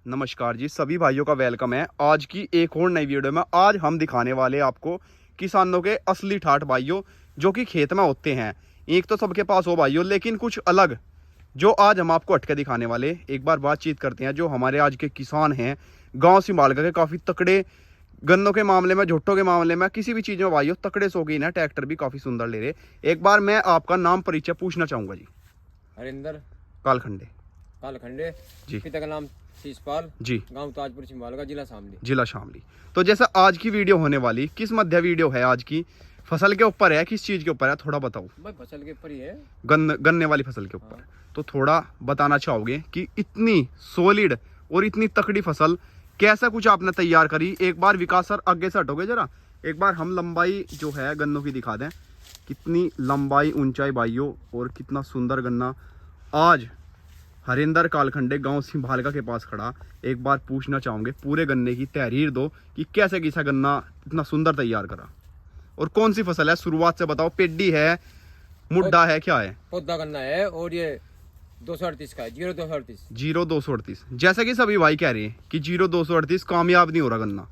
नमस्कार जी, सभी भाइयों का वेलकम है आज की एक और नई वीडियो में। आज हम दिखाने वाले आपको किसानों के असली ठाठ भाइयों जो कि खेत में होते हैं। एक तो सबके पास हो भाइयों, लेकिन कुछ अलग जो आज हम आपको हटके दिखाने वाले। एक बार बातचीत करते हैं जो हमारे आज के किसान हैं गांव सिंभाल के, काफ़ी तकड़े गन्नों के मामले में, झुट्टों के मामले में, किसी भी चीज़ में भाइयों तकड़े शौकीन है। ट्रैक्टर भी काफ़ी सुंदर ले रहे। एक बार मैं आपका नाम परिचय पूछना चाहूँगा जी। हरिंदर कालखंडे जी, पिता का नाम शीशपाल जी, गांव ताजपुर सिंभाल का, जिला शामली। तो जैसा आज की वीडियो होने वाली, किस मध्य वीडियो है आज की? फसल के ऊपर है, किस चीज के ऊपर है थोड़ा बताओ। भाई फसल के ऊपर ही है, गन्ने वाली फसल के ऊपर। तो थोड़ा बताना चाहोगे कि इतनी सॉलिड और इतनी तकड़ी फसल कैसा कुछ आपने तैयार करी? एक बार विकास सर आगे से हटोगे जरा, एक बार हम लंबाई जो है गन्नों की दिखा दें। कितनी लंबाई ऊंचाई भाइयों, और कितना सुंदर गन्ना आज हरिंदर कालखंडे गांव सिंभालका के पास खड़ा। एक बार पूछना चाहूंगे, पूरे गन्ने की तहरीर दो कि कैसे किसा गन्ना इतना सुंदर तैयार करा, और कौन सी फसल है? शुरुआत से बताओ। पेड्डी है, मुड्डा है, क्या है? पौधा गन्ना है, और ये 238 का है, 0238। 0238। जैसे कि सभी भाई कह रहे हैं कि 0238 कामयाब नहीं हो रहा गन्ना।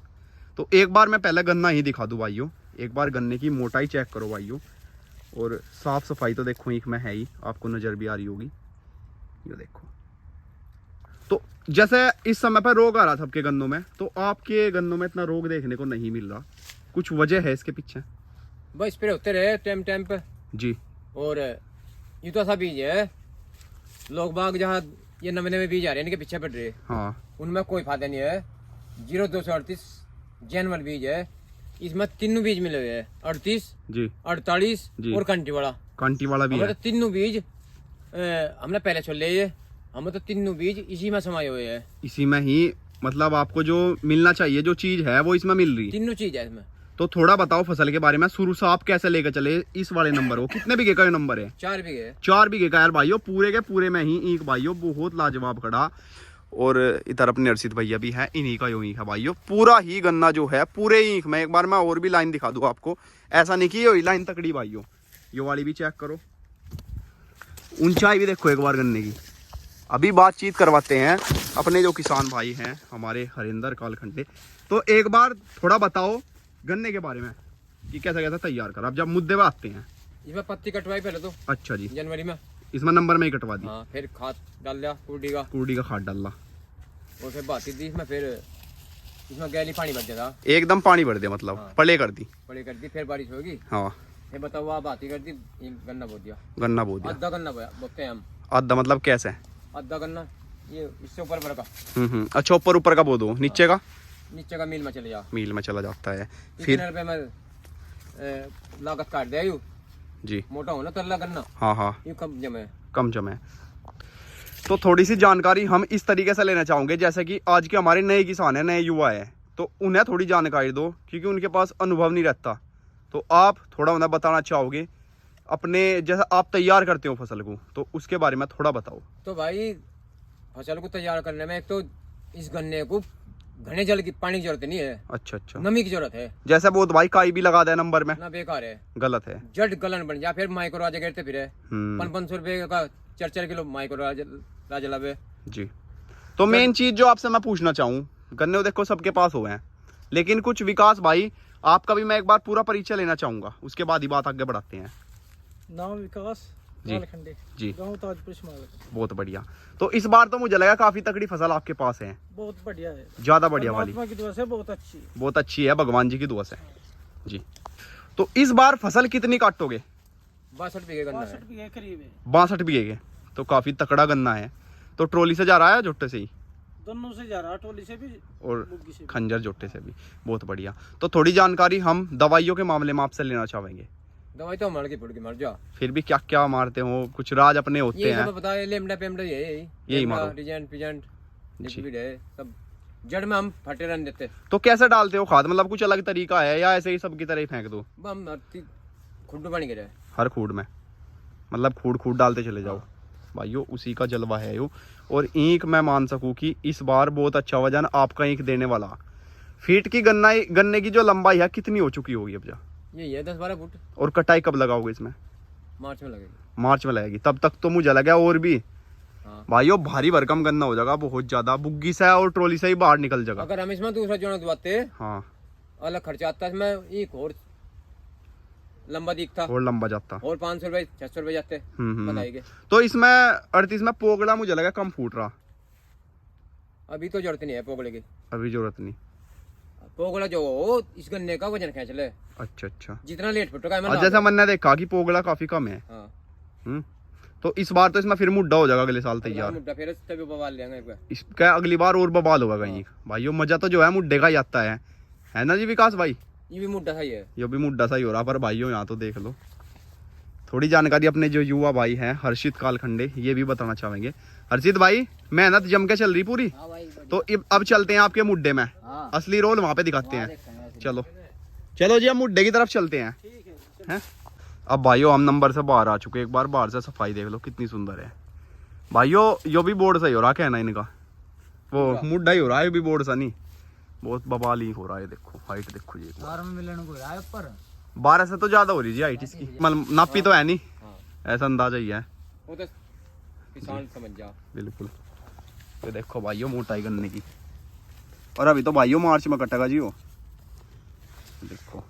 तो एक बार मैं पहले गन्ना ही दिखा दूं भाइयों। एक बार गन्ने की मोटाई चेक करो भाइयों, और साफ सफाई तो देखो एक में है ही, आपको नजर भी आ रही होगी। ये देखो। तो जैसे इस समय पर रोग आ रहा था आपके गन्नों में, तो आपके गन्नों में इतना रोग देखने को नहीं मिल रहा। कुछ वजह है इसके पीछे? बस स्प्रे होते रहे टाइम टाइम पे जी। और ये तो सा बीज है, लोग बाग जहाँ ये नवे नवे बीज आ रहे हैं इनके पीछे पड़ रहे, हाँ, उनमें कोई फायदा नहीं है। 0238 जैनवल बीज है, इसमें तीनों बीज मिले हुए हैं, 38 जी, 48 जी, और कंटी वाला भी है। तो तीनों बीज हमने पहले छोड़ लिए, हम तो तीनों बीज इसी में समाये हुए हैं। इसी में ही मतलब आपको जो मिलना चाहिए, जो चीज है वो इसमें मिल रही है। तीनों चीज है इसमें। तो थोड़ा बताओ फसल के बारे में, शुरू से आप कैसे लेकर चले इस वाले नंबर को? कितने बीघे का ये नंबर है? 4 बीघे। 4 बीघे का यार भाइयों, पूरे के पूरे में ही ईख भाइयों बहुत लाजवाब खड़ा। और इधर अपने अर्षित भैया भी है, इन्हीं का यो ईख है भाइयों। पूरा ही गन्ना जो है पूरे ईख में। एक बार मैं और भी लाइन दिखा दूं आपको, ऐसा नहीं कि ये लाइन तकड़ी भाइयों। ये वाली भी चेक करो, ऊंचाई भी देखो एक बार गन्ने की। अभी बातचीत करवाते हैं अपने जो किसान भाई हैं हमारे हरिंदर कालखंडे। तो एक बार थोड़ा बताओ गन्ने के बारे में कि कैसा कैसा तैयार कर। अब जब मुद्दे पे आते हैं, इसमें पत्ती कटवाई पहले तो। अच्छा जी, जनवरी में इसमें नंबर में ही कटवा दी। हाँ, फिर खाद डाल दिया कुर्डी का खाद डाला, और फिर बाती दी इसमें, फिर इसमें गैली पानी भर दिया था, एकदम पानी भर दिया, मतलब हाँ, पले कर दी। पड़ी कर दी, फिर बारिश होगी। हाँ, फिर बताओ आप बाती कर दी, गन्ना बो दिया। गन्ना बो दिया। आधा गन्ना बोते हैं हम। आधा मतलब कैसे? आधा गन्ना ये इससे ऊपर का। अच्छा, ऊपर का बो दो, नीचे का? नीचे का मिल में चले जा, मील में चला जाता है। फिर रुपये में लागत काट दिया। यू जी, मोटा हो ना तल्ला गन्ना, हाँ हाँ, यू कम जमे। तो थोड़ी सी जानकारी हम इस तरीके से लेना चाहोगे, जैसे कि आज के हमारे नए किसान हैं, नए युवा है, तो उन्हें थोड़ी जानकारी दो क्योंकि उनके पास अनुभव नहीं रहता। तो आप थोड़ा उन्हें बताना चाहोगे अपने, जैसे आप तैयार करते हो फसल को, तो उसके बारे में थोड़ा बताओ। तो भाई फसल को तैयार करने में एक तो इस गन्ने को घने जल की, पानी की जरूरत नहीं है। अच्छा अच्छा, नमी की जरूरत है। जैसे बहुत भाई काई भी लगा दे नंबर में, ना बेकार है, गलत है। जड़ गलन बन जा, फिर माइक्रो राजा गिरते फिर 500 रुपये का 4 किलो माइक्रो राजा लावे जी। तो मेन चीज जो आपसे मैं पूछना चाहूँ, गन्ने देखो सबके पास हुए हैं, लेकिन कुछ विकास भाई आपका भी मैं एक बार पूरा परिचय लेना चाहूंगा, उसके बाद ही बात आगे बढ़ाते हैं। नाम विकास कालखंडे जी, गांव ताजपुर सिंभाल। बहुत बढ़िया। तो इस बार तो मुझे लगा काफी तकड़ी फसल आपके पास है। बहुत बढ़िया है, ज्यादा बढ़िया वाली, परमात्मा की दुआ से बहुत अच्छी है। बहुत अच्छी है, भगवान जी की दुआ से जी। तो इस बार फसल कितनी काटोगे? 62 बीघे गन्ना है। 62 बीघे करीब है। 62 बीघे के, तो काफी तकड़ा गन्ना है। तो ट्रॉली से जा रहा है, जुट्टे से ही? दोनों से जा रहा, टोली से भी और बुग्गी से भी। खंजर जुट्टे से भी। बहुत बढ़िया। तो थोड़ी जानकारी हम दवाइयों के मामले में आपसे लेना चाहेंगे। दवाई तो मर की फुट की मर जा, फिर भी क्या क्या मारते हो? कुछ राज अपने होते ये हैं? सब बता, लेमडा पेमडा यही मारो। रिजेंट पिजेंट लिक्विड है सब, जड़ में हम फटे रहने देते। तो कैसे डालते हो खाद? मतलब कुछ अलग तरीका है या ऐसे ही सबकी तरह ही फेंक दो? हम खुड्डू पानी गिरे हर खूड में, मतलब खूड खूड डालते चले जाओ भाइयों, उसी का जलवा है यो। और ईंख मैं मान सकूं कि इस बार बहुत अच्छा वजन आपका ईंख देने वाला। फीट की गन्ने की जो लंबाई है कितनी हो चुकी होगी अब? जा यही है 10-12 फुट। और कटाई कब लगाओगे इसमें? मार्च में लगेगी। मार्च में लगेगी, तब तक तो मुझे लगा और भी हाँ। भाइयों भारी भरकम गन्ना हो जाएगा बहुत ज्यादा, बुग्गी से और ट्रॉली से ही बाहर निकल जाएगा। अगर हम इसमें दूसरा जोड़ा दबाते हाँ अलग खर्चा आता है, इसमें एक और लंबा दिखता और लंबा जाता। और 500 रुपए 600 रुपए जाते बताइए। तो इसमें 38 में पोगड़ा मुझे लगा कम फूट रहा। अभी तो जरूरत नहीं है पोगड़े की, अभी जरूरत नहीं। पोगड़ा जो हो इस गन्ने का वजन खींच ले, अच्छा अच्छा। जितना लेट फुटेगा और जैसा मैंने देखा कि पोगड़ा काफी कम है। हाँ। तो इस बार तो इसमें फिर मुड्डा हो जाएगा अगले साल तैयार। मुड्डा फिर तभी बवाल लेंगे एक बार। इसका अगली बार और बवाल होगा कहीं। भाइयों मजा तो जो है मुड्डे का ही आता है ना जी विकास भाई? ये भी मुड्डा सही है, ये भी मुड्डा सही हो रहा। पर भाइयों यहाँ तो देख लो, थोड़ी जानकारी अपने जो युवा भाई हैं हर्षित कालखंडे ये भी बताना चाहेंगे। हर्षित भाई मेहनत जम के चल रही पूरी। हाँ भाई। तो अब चलते हैं आपके मुड्डे में, हाँ। असली रोल वहां पे दिखाते हैं। चलो चलो जी हम मुड्डे की तरफ चलते हैं। ठीक है। हैं? अब भाइयों हम नंबर से बाहर आ चुके। एक बार बाहर से सफाई देख लो कितनी सुंदर है। भाइयों यो भी बोर्ड सही हो रहा कहना इनका, वो मुड्डा ही हो रहा है, ये भी बोर्ड सा नहीं, बहुत बवाल ही हो रहा है। देखो हाइट देखो जी, 12 से तो ज्यादा हो रही जी हाइट इसकी। मतलब नापी तो है नहीं, ऐसा अंदाजा ही है। वो तो किसान समझ जा। बिल्कुल। तो देखो भाइयों मोटाई गन्ने की, और अभी तो भाइयों मार्च में कटेगा जी वो। देखो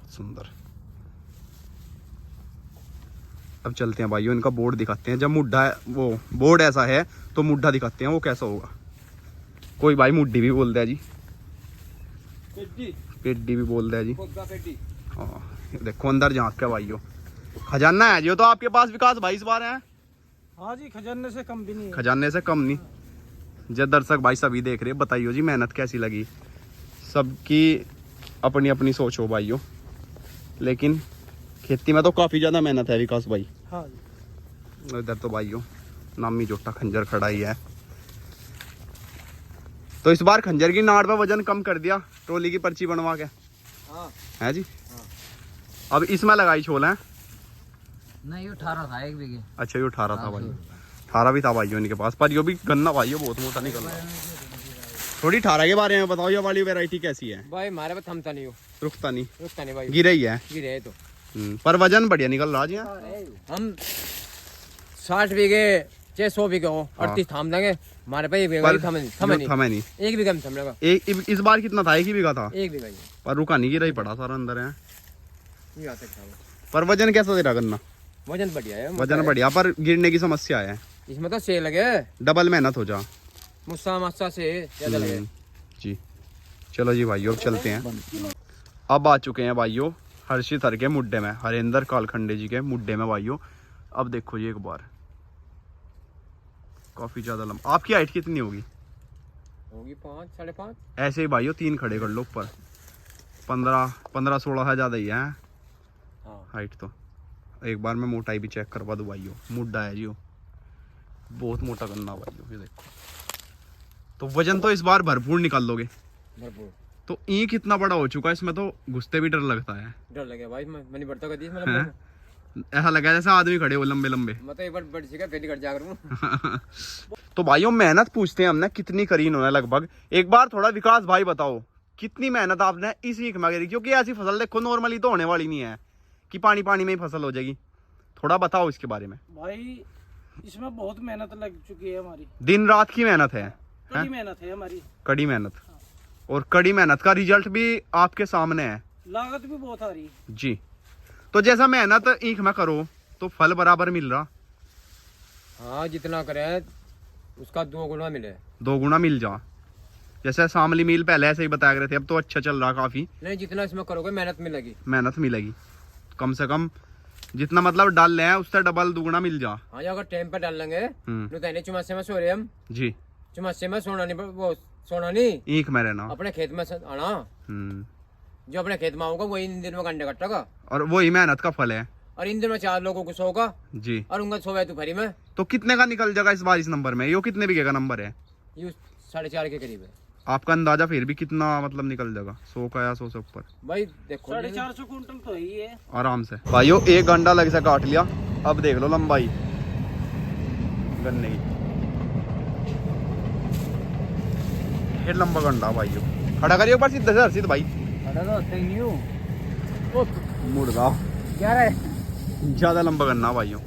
सुंदर। अब चलते हैं भाइयों इनका बोर्ड दिखाते हैं। जब मुड्ढा है वो बोर्ड ऐसा है तो मुड्ढा दिखाते हैं वो कैसा होगा। कोई भाई मुड्ढी भी बोलता है जी, पेड्डी भी बोलता है जी। हाँ ये देखो अंदर झांक के भाइयों खजाना है जी। तो आपके पास विकास भाई इस बार है? हाँ जी, खजाने से कम भी नहीं है। खजाने से कम नहीं। जब दर्शक भाई सभी देख रहे बताइयो जी मेहनत कैसी लगी। सबकी अपनी अपनी सोच हो भाइयों, लेकिन खेती में तो काफी ज्यादा मेहनत है विकास भाई। हाँ जी। इधर तो भाइयों नामी जोटा खंजर खड़ा ही है। तो इस बार खंजर की नाड़ पे वजन कम कर दिया ट्रॉली की पर्ची बनवा के। हाँ। है जी। अब इसमें लगाई छोल है? नहीं 18 था एक बीघे। अच्छा ये 18 था भाई, 18 भी था भाइयों इनके पास। पर यो भी गन्ना भाइयों बहुत मोटा निकल रहा है। थोड़ी 18 के बारे में बताओ, ये वाली वैरायटी कैसी है? भाई हमारे पास थमता नहीं हो, रुकता नहीं भाई, गिरे ही है। गिरे है तो। पर वजन बढ़िया निकल रहा जी। हम 60 बीघे चाहे 100 बीघे हो 38 थाम देंगे। हमारे पास एक बीघा थमे नहीं। एक बीघा में थम लेगा। इस बार कितना था? एक ही बीघा था। एक बीघा ही पर रुका नहीं, गिरा ही पड़ा सारा अंदर है। ये आ सकता है। पर वजन कैसा दे रहा गन्ना? वजन बढ़िया है, वजन बढ़िया, पर गिरने की समस्या है। इसमें तो से लगे डबल मेहनत हो जा मुस्सा मस्सा से ज्यादा लगे जी। चलो जी भाइयों अब चलते हैं। अब आ चुके हैं भाइयों हर्षित हर के मुड्डे में, हरेंद्र कालखंडे जी के मुड्डे में भाइयों। अब देखो जी एक बार काफी ज्यादा लंबा। आपकी हाइट कितनी होगी? 5 साढ़े 5 ऐसे ही भाइयों 3 खड़े कर लो ऊपर। 15-16 है, ज्यादा ही है हाइट तो। एक बार मैं मोटाई भी चेक करवा दूं भाइयों। मुड्डा है जी वो, बहुत मोटा गन्ना भाइयों ये देखो। तो वजन तो इस बार भरपूर निकाल लोगे। भरपूर। तो ईंख कितना बड़ा हो चुका है, इसमें तो घुसते भी डर लगता है। डर लगे भाई, मैं नहीं बढ़ता कभी इसमें। हैं? ऐसा लगा जैसे आदमी खड़े हो लंबे लंबे। मैं तो एक बार बढ़ सीखा फिर कट जा करूं। तो भाइयों मेहनत पूछते हैं हमने कितनी करी इन्होंने लगभग। एक बार थोड़ा विकास भाई बताओ कितनी मेहनत आपने इस ईख में करी? क्योंकि ऐसी फसल देखो नॉर्मली तो होने वाली नहीं है कि पानी पानी में ही फसल हो जाएगी। थोड़ा बताओ इसके बारे में। भाई इसमें बहुत मेहनत लग चुकी है हमारी, दिन रात की मेहनत है, कड़ी मेहनत है हमारी, कड़ी मेहनत। और कड़ी मेहनत का रिजल्ट भी आपके सामने है। लागत भी बहुत आ रही है जी। तो जैसा मेहनत ईख में करो तो फल बराबर मिल रहा। हाँ जितना करे उसका 2 गुना मिले। 2 गुना मिल जा। जैसे शामली मिल पहले ऐसे ही बताया गए थे, अब तो अच्छा चल रहा काफी। नहीं जितना इसमें करोगे मेहनत मिलेगी। मेहनत मिलेगी कम से कम, जितना मतलब डाल ले हैं उससे डबल 2 गुना मिल जा। हाँ अगर टाइम पे डाल लेंगे तो चुमासे में सो रहे हम जी। चुमासे में सोना नहीं, वो सोना नहीं ईख में रहना, अपने खेत में आना। जो अपने खेत में होगा वही इन दिन में गंडे कटेगा, और वही मेहनत का फल है। और इन दिन में 4 लोगों को सोगा जी, और उनका सोवे तू भरी में। तो कितने का निकल जाएगा इस बार इस नंबर में? यो कितने बीघे का नंबर है? ये 4.5 के करीब है। आपका अंदाजा फिर भी कितना मतलब निकल जाएगा? 100 का या 100 से ऊपर? भाई देखो 450 कुंटल तो ही है आराम से। भाइयों 1 घंटा लग से काट लिया। अब देख लो लंबाई गन्ने की, फिर लंबा गंडा भाइयों। खड़ा करिए एक बार सीधे से हर्षित भाई। मुड़ रहा 11 ज्यादा लंबा गन्ना भाइयों।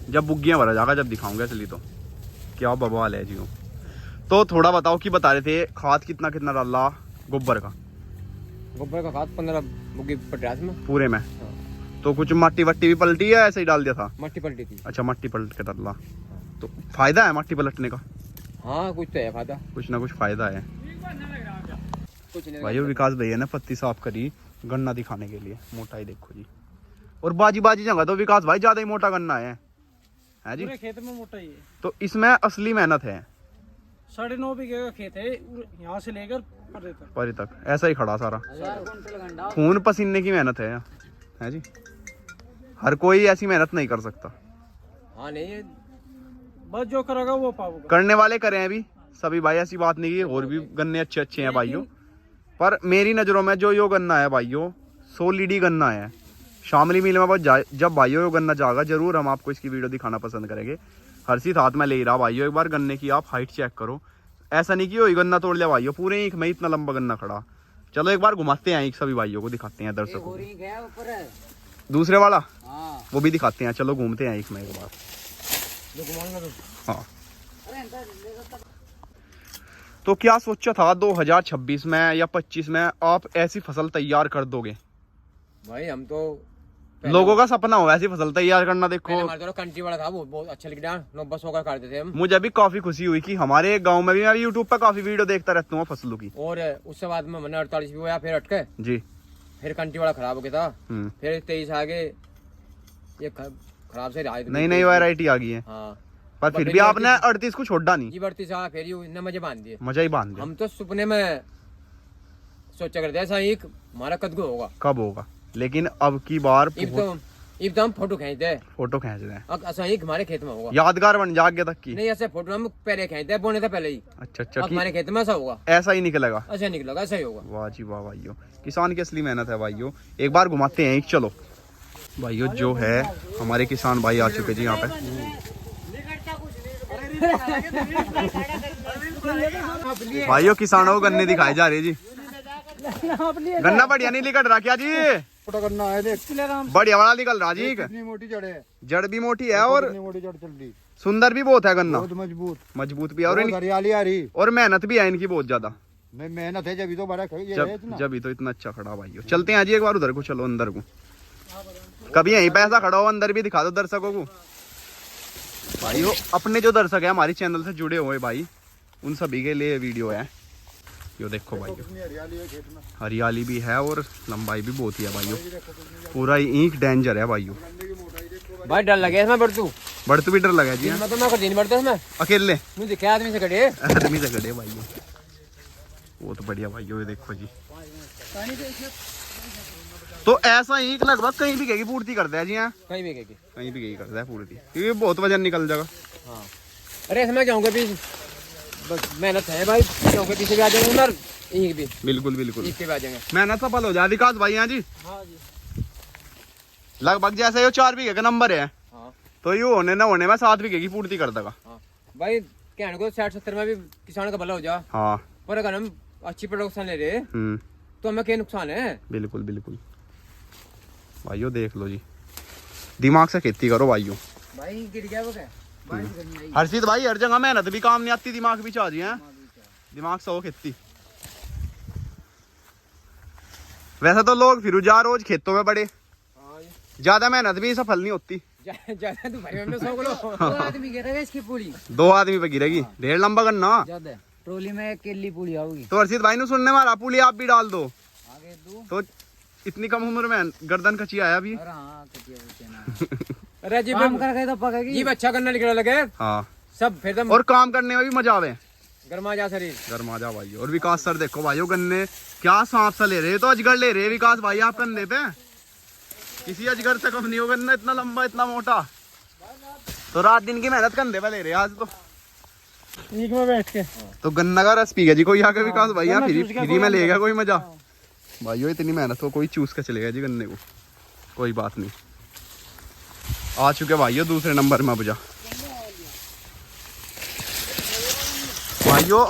जब बुग्गियां भरा जाएगा जब दिखाऊंगा असली तो क्या बवाल है जी वो। तो थोड़ा बताओ कि बता रहे थे खाद कितना कितना डाला गोबर का? गोबर का खाद 15 बुग्गी पटास में पूरे में? हाँ। तो कुछ मट्टी वट्टी भी पलटी है ऐसे ही डाल दिया था? मट्टी पलटी थी। अच्छा मट्टी पलट के डाला। तो फायदा है मट्टी पलटने का? हाँ कुछ तो है फायदा, कुछ ना कुछ फायदा है कुछ नहीं भाई। विकास भैया ने पत्ती साफ करी गन्ना दिखाने के लिए, मोटाई देखो जी। और बाजी बाजी जगह तो विकास भाई ज्यादा ही मोटा गन्ना है जी। पूरे खेत में मोटा ही है। तो इसमें असली मेहनत है। 9.5 बीघे का खेत है, यहाँ से लेकर परे तक ऐसा ही खड़ा सारा, खून पसीने की मेहनत है जी। हर कोई ऐसी मेहनत नहीं कर सकता। हाँ नहीं, बस जो करेगा वो पाओगे। करने वाले करें अभी सभी भाई, ऐसी बात नहीं की और भी गन्ने अच्छे अच्छे हैं भाइयों, पर मेरी नजरों में जो यो गन्ना है भाइयों सोलिड ही गन्ना है। शामली मिल में जब भाइयों यो गन्ना जाएगा जरूर हम आपको इसकी वीडियो दिखाना पसंद करेंगे। हर्षित हाथ में ले रहा भाइयों, एक बार गन्ने की आप हाइट चेक करो। ऐसा नहीं कि वही गन्ना तोड़ लिया भाइयों, पूरे ईंख में इतना लंबा गन्ना खड़ा। चलो एक बार घुमाते हैं ईंख, सभी भाइयों को दिखाते हैं दर्शकों को। दूसरे वाला वो भी दिखाते हैं, चलो घूमते हैं ईंख में एक बार। हाँ तो क्या सोचा था 2026 में या 25 में आप ऐसी फसल तैयार कर दोगे? भाई हम तो लोगों का सपना हो ऐसी फसल तैयार करना। देखो हमारे तो कंट्री वाला था, वो बहुत अच्छा लिख रहा, 900 का करते थे हम। मुझे भी काफी खुशी हुई कि हमारे गांव में भी, मैं यूट्यूब पर काफी वीडियो देखता रहता हूँ फसलों की। और उसके बाद में मैंने 48 भी हुआ, फिर अटके जी। फिर कंट्री वाला खराब हो गया था, फिर 23 आगे ये खराब से नई नई वैरायटी आ गई है। हाँ पर फिर भी आपने 38 को छोड़ा नहीं। जी 38 आ फिर ये मजे बांध दिए, मजा ही बांध दिया। हम तो सपने में सोचा करते ऐसा एक हमारा कदगो होगा, कब होगा, लेकिन अब की बार इब तो हम फोटो खींचते हैं, फोटो खींच रहे हैं। ऐसा एक हमारे खेत में होगा, यादगार बन जागे तक की। नहीं ऐसे फोटो हम पहले खींचते हैं, बोने से पहले ही। अच्छा हमारे खेत में ऐसा होगा, ऐसा ही निकलेगा, ऐसा निकलेगा, ऐसा ही होगा। वाह जी वाह भाइयों, किसान की असली मेहनत है भाइयों। एक बार घुमाते हैं चलो भाइयों। जो है हमारे किसान भाई आ चुके जी यहाँ पे। भाइयों किसानों को गन्ने दिखाए जा रहे जी। गन्ना बढ़िया नहीं निकल रहा क्या जी? छोटा गन्ना है देख, बढ़िया वाला निकल रहा जी। कितनी मोटी जड़ है, जड़ भी मोटी है और मोटी जड़ चल रही, सुंदर भी बहुत है गन्ना, बहुत मजबूत मजबूत भी है और हरियाली आ रही, और मेहनत भी है इनकी बहुत ज्यादा। नहीं मेहनत है जब तो बड़ा जब तो इतना अच्छा खड़ा भाइयों। चलते हैं जी एक बार उधर को, चलो अंदर को। कभी यहीं पैसा खड़ा हो, अंदर भी दिखा दो दर्शकों को भाइयों। अपने जो दर्शक है हमारे चैनल से जुड़े हुए भाई, उन सभी के लिए वीडियो है। यो देखो भाई, हरियाली है खेत में, हरियाली भी है और लंबाई भी बहुत ही है भाइयों। पूरा ईंख डेंजर है भाइयों। भाई डर लगे इसमें बढ़तू बढ़तू भी डर लगा जी। मैं तो मैं दिन बढ़ता इसमें अकेले मुझे क्या आदमी से कटे, आदमी से कटे भाइयों। वो तो बढ़िया भाइयों, ये देखो जी। तो ऐसा ईंख लगभग कहीं भी कहीं पूर्ति करता है जी। यहाँ कहीं भी कहीं भी कहीं करता है पूर्ति, क्योंकि बहुत वजन निकल जाएगा। हाँ अरे इसमें जाऊंगा भी, बस मेहनत है भाई, जाऊंगा पीछे भी आ जाएंगे उधर, ईंख भी बिल्कुल बिल्कुल ईंख के भी आ जाएंगे। मेहनत सफल हो जाए विकास भाई। यहाँ जी लगभग जैसे ये 4 बीघे का नंबर है, हाँ तो ये होने न होने में 7 बीघे की पूर्ति कर देगा। हाँ भाई कहने को 60-70 में भी किसान का भला हो जा। हाँ पर अगर हम अच्छी प्रोडक्शन ले रहे तो हमें क्या नुकसान है? बिल्कुल बिल्कुल भाइयों, देख लो जी, दिमाग से खेती करो भाइयों। भाई गिर गया वो क्या? हर्षित भाई हर जगह मेहनत भी काम नहीं आती, दिमाग भी चाहिए है। दिमाग से हो खेती। वैसे तो लोग फिर जा रोज खेतों में बड़े, ज्यादा मेहनत भी सफल नहीं होती। ज्यादा तू भाई हमने 100 किलो 2 आदमी गिरेगा इसकी पूरी, 2 आदमी पे गिरेगी, ढेर लंबा करना। ज्यादा ट्रोली में केली पूरी आऊगी। तो हर्षित भाई ने सुनने वाला पुली आप भी डाल दो, आगे दो तो इतनी कम उम्र में गर्दन कची आया भी। अरे हाँ अरे जी काम कर गए तो पकेगी जी, अच्छा करना निकल लगे। हाँ सब फिर तो और काम करने में भी मजा आवे, गरमा जा शरीर, गरमा जा भाई। और विकास सर देखो भाइयों, गन्ने क्या सांप सा ले रहे, तो अजगर ले रहे विकास भाई आप कंधे पे। किसी अजगर से कम नहीं हो गन्ना, इतना लंबा इतना मोटा। तो रात दिन की मेहनत कंधे पे ले रहे आज तो ईंख में बैठ के। तो गन्ना का रस पी गया जी कोई आके विकास भाई, यहाँ फ्री में लेगा कोई मजा भाइयों। इतनी मेहनत हो कोई चूस के चलेगा जी गन्ने को, कोई बात नहीं। आ चुके भाइयों दूसरे नंबर में बुझा भाइयों।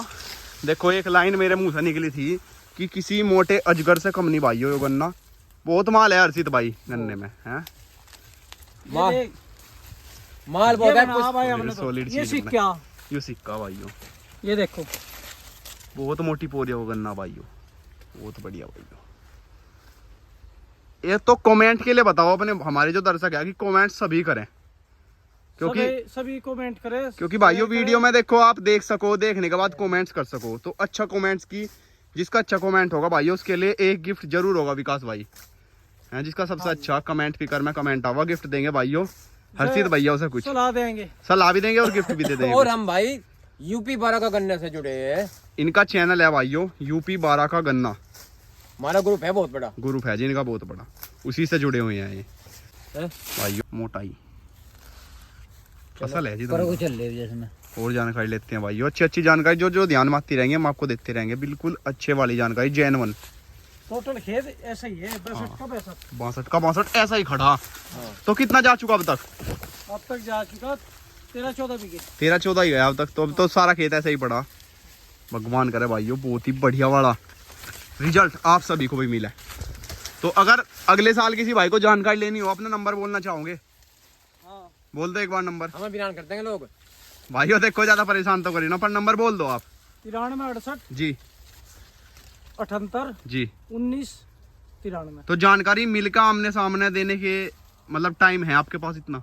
देखो एक लाइन मेरे मुंह से निकली थी कि किसी मोटे अजगर से कम नहीं भाइयों, ये गन्ना बहुत माल है हर्षित भाई गन्ने में है। माल ये बहुत है बना भाई हमने तो। सॉलिड ये चीज सिक्का ये सिक्का भाइयों, ये देखो बहुत मोटी पोरिया हो गन्ना भाइयों, बहुत बढ़िया भाइयों। ये तो कमेंट के लिए बताओ अपने हमारे जो दर्शक है कि कमेंट सभी करें, क्योंकि सभी कमेंट करें, क्योंकि भाइयों शेयर वीडियो में देखो आप देख सको, देखने के बाद कमेंट्स कर सको, तो अच्छा कमेंट्स की जिसका अच्छा कमेंट होगा भाइयों उसके लिए एक गिफ्ट जरूर होगा विकास भाई है, जिसका सबसे अच्छा कमेंट पिकर में कमेंट आवा गिफ्ट देंगे भाइयों। हर्षित भैया उसे कुछ सलाह देंगे। सलाह भी देंगे और गिफ्ट भी दे देंगे। और हम भाई यूपी 12 का गन्ने से जुड़े हैं। इनका चैनल है भाइयों यूपी 12 का गन्ना, हमारा ग्रुप है बहुत बड़ा। ग्रुप है जी इनका बहुत बड़ा, उसी से जुड़े हुए हैं ये हैं? भाइयों। मोटाई फसल है जी करो दोनों। चल रहे जिसमें और जानकारी लेते हैं भाइयों, अच्छी अच्छी जानकारी जो जो ध्यान में आती रहेंगे हम आपको देते रहेंगे, बिल्कुल अच्छे वाली जानकारी जेन्युइन। टोटल खेत ऐसा ही है, 62 का 62। 62 का 62 ऐसा ही खड़ा। तो कितना जा चुका अब तक? अब तक जा चुका 13-14 बीघे। 13-14 ही गया अब तक, तो अब तो सारा खेत ऐसा ही पड़ा। भगवान करे भाइयों बहुत ही बढ़िया वाला रिजल्ट आप सभी को भी मिला है। तो अगर अगले साल किसी भाई को जानकारी लेनी हो, अपना नंबर बोलना चाहोगे? हाँ बोल दो एक बार नंबर। हमें बिरान करते हैं लोग। भाइयों देखो ज्यादा परेशान तो करिए ना, पर नंबर बोल दो आप। 93 68 जी 78 जी। 19 93। तो जानकारी मिलकर आमने सामने देने के मतलब टाइम है आपके पास इतना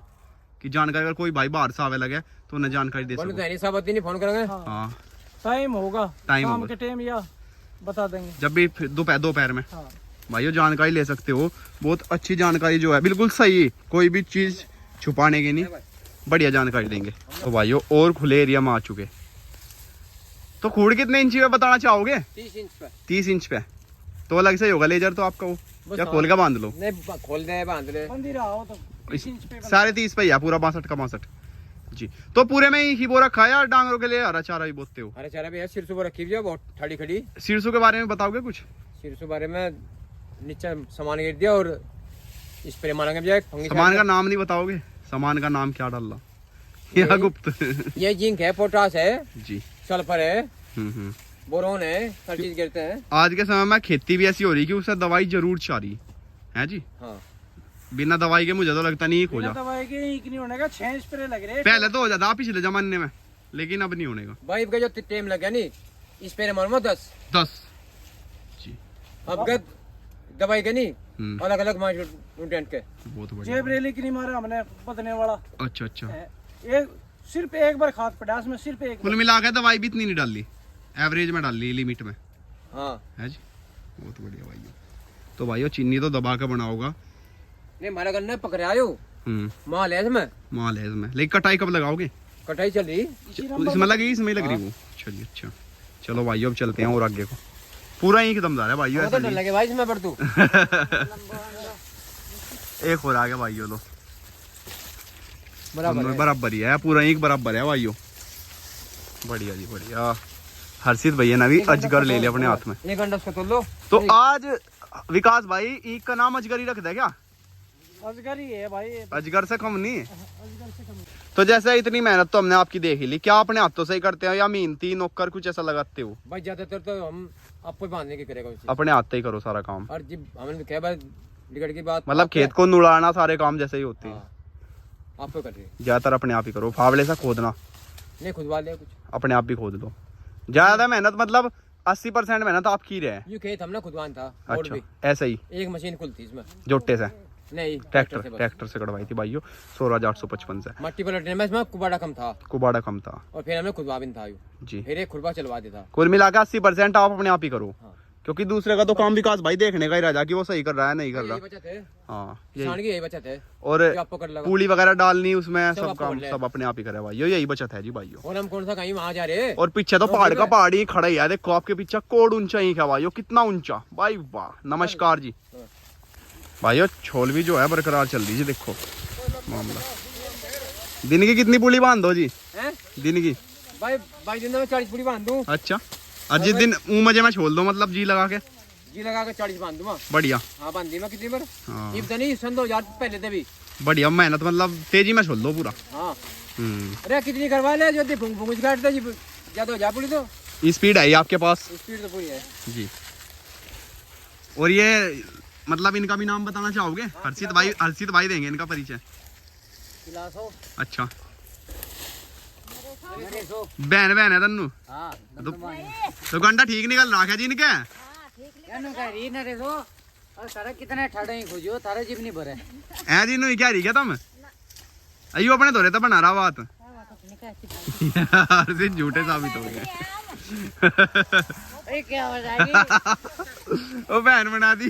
कि जानकारी अगर कोई भाई बाहर से आवे लगे तो उन्हें जानकारी दे बोलो सको? तो नहीं साहब नहीं फोन करेंगे। हाँ हाँ टाइम होगा, टाइम शाम होगा। के टाइम या बता देंगे। जब भी दोपहर में हाँ भाइयों जानकारी ले सकते हो। बहुत अच्छी जानकारी जो है बिल्कुल सही, कोई भी चीज छुपाने की नहीं, बढ़िया जानकारी देंगे। तो भाइयों और खुले एरिया में आ चुके। तो खूड़ कितने इंची में बताना चाहोगे? 30 इंच पे। 30 इंच पे तो अलग से ही होगा लेजर तो आपका वो, बस या हाँ। खोल का बांध लो? नहीं खोल दे बांध ले। बंद ही रहा हो तो 30 इंच पे बंद। 30.5 पे ही है पूरा 62 का 62 जी। तो पूरे में ही बोरा खाया डांगरों के लिए हरा चारा ही बोते हो? अरे चारा भैया सिरसों पर रखी हुई है बहुत ठाड़ी खड़ी। सिरसों के बारे में बताओगे कुछ? सिरसों बारे में नीचे सामान गिर दिया और स्प्रे मारेंगे भैया। सामान का नाम नहीं बताओगे? सामान का नाम क्या डाला या गुप्त? ये जिंक है, पोटास है, जी। सल्फर है, हम्म। बोरोन है, हर चीज गिरते हैं। आज के समय में खेती भी ऐसी हो रही कि उससे दवाई जरूर चाहिए है जी। हाँ बिना दवाई के मुझे तो लगता नहीं हो बिना जा। दवाई के ईंक नहीं होने का, 6 स्प्रे लग रहे हैं। पहले तो हो जाता पिछले जमाने में, लेकिन अब नहीं होने का। भाई का जो टाइम लग गया नहीं स्प्रे मारूंगा 10 जी। अब का दवाई के नहीं अलग अलग न्यूट्रिएंट के। बहुत बढ़िया। जेबरेली की नहीं मारा हमने बदने वाला। अच्छा अच्छा। एक सिर्फ एक बार खाद पड़ा उसमें, सिर्फ एक कुल मिला के दवाई भी इतनी नहीं डाली, एवरेज में डाल ली, लिमिट में हाँ है जी। बहुत बढ़िया भाइयों। तो भाइयों चीनी तो दबा के बनाओगा। नहीं हमारा गन्ना पकड़े आयो माल है इसमें। माल है इसमें, लेकिन कटाई कब लगाओगे? कटाई चल रही। इसमें लगी, इसमें लग रही वो? चलिए अच्छा। चलो भाइयों अब चलते हैं और आगे को। पूरा ही दमदार है भाइयों, तो ऐसा डर नहीं। लगे भाई इसमें पर तू। एक और आ गया भाइयों लो, बराबर है। बराबर ही है, पूरा एक बराबर है भाइयों। बढ़िया जी बढ़िया। हर्षित भैया ने भी अजगर ले लिया अपने हाथ में। एक अंडा उसका तोल लो। तो आज विकास भाई ईक का नाम अजगर ही रख दे क्या? अजगर ही है भाई, अजगर से कम नहीं। अजगर से कम। तो जैसे इतनी मेहनत तो हमने आपकी देख ही ली, क्या अपने हाथों से ही करते हो या मेहनती नौकर कुछ ऐसा लगाते हो? भाई ज्यादातर तो हम आपको ही बांधने की करेगा उसी। अपने हाथ से ही करो सारा काम, और जब हमने कहा भाई टिकट की बात मतलब खेत को नुड़ाना सारे काम जैसे ही होते हैं। हाँ, आपको कर रही है। ज्यादातर अपने आप ही करो, फावड़े से खोदना नहीं खुदवा लिया कुछ। अपने आप भी खोद लो। ज्यादा मेहनत मतलब 80% मेहनत आपकी ही रहे। ये खेत हमने खुदवान था और अच्छा भी ऐसा ही एक मशीन खुल थी इसमें। जोटे से? नहीं ट्रैक्टर से कटवाई थी भाइयों 16,855 से। मट्टी पलटने में इसमें कुबाड़ा कम था कुबाड़ा कम था और फिर हमने खुदवा भी था यूं। जी। फिर एक खुरबा चलवा देता। कुल मिलाकर 80% आप अपने आप ही करो, हाँ। क्योंकि दूसरे का तो काम विकास भाई देखने का ही रह जा कि वो सही कर रहा है नहीं कर यही रहा। बचत है, हाँ किसान यही। की यही बचत है और जो आपको कर लगा। पूली वगैरह डालनी उसमें सब सब आपको काम कर ले। सब अपने आप ही करे भाइयों, यही बचत है जी भाइयों। और हम कौन सा कहीं वहां जा रहे हैं। और पीछे तो पहाड़ का पहाड़ ही खड़ा ही है, देखो आपके पीछे कोड ऊंचा ही है भाइयों, कितना ऊंचा भाई वाह। नमस्कार जी भाइयों, छोल भी जो है बरकरार चल रही है, देखो मामला। दिन की कितनी पुली बांध दो जी? हैं? दिन की भाई भाई दिन में 40 पूरी बांध दूं। अच्छा, आज जिस दिन मुंह मजे में छोड़ दो मतलब जी लगा के। जी लगा के 40 बांध दूंगा। बढ़िया। हाँ बांध दी मैं कितनी बार। हाँ ये तो नहीं सन 2000 पहले थे भी। बढ़िया मेहनत मतलब तेजी में छोड़ दो पूरा। हाँ अरे कितनी करवा ले जो भूंग काटते जी ज्यादा हो जा पूरी तो स्पीड है ये आपके पास स्पीड तो पूरी है जी। और ये मतलब इनका भी नाम बताना चाहोगे? हर्षित भाई देंगे इनका परिचय। अच्छा बहन बहन है तन्नू तो गंडा ठीक निकल रहा है जी इनके कितने ठाड़े ही खोजियो थारे जीव नहीं भरे ऐ जी नु क्या रही क्या तुम अयो अपने दौरे तो बना रहा बात यार से झूठे साबित हो गए क्या हो जाएगी ओ बहन बना दी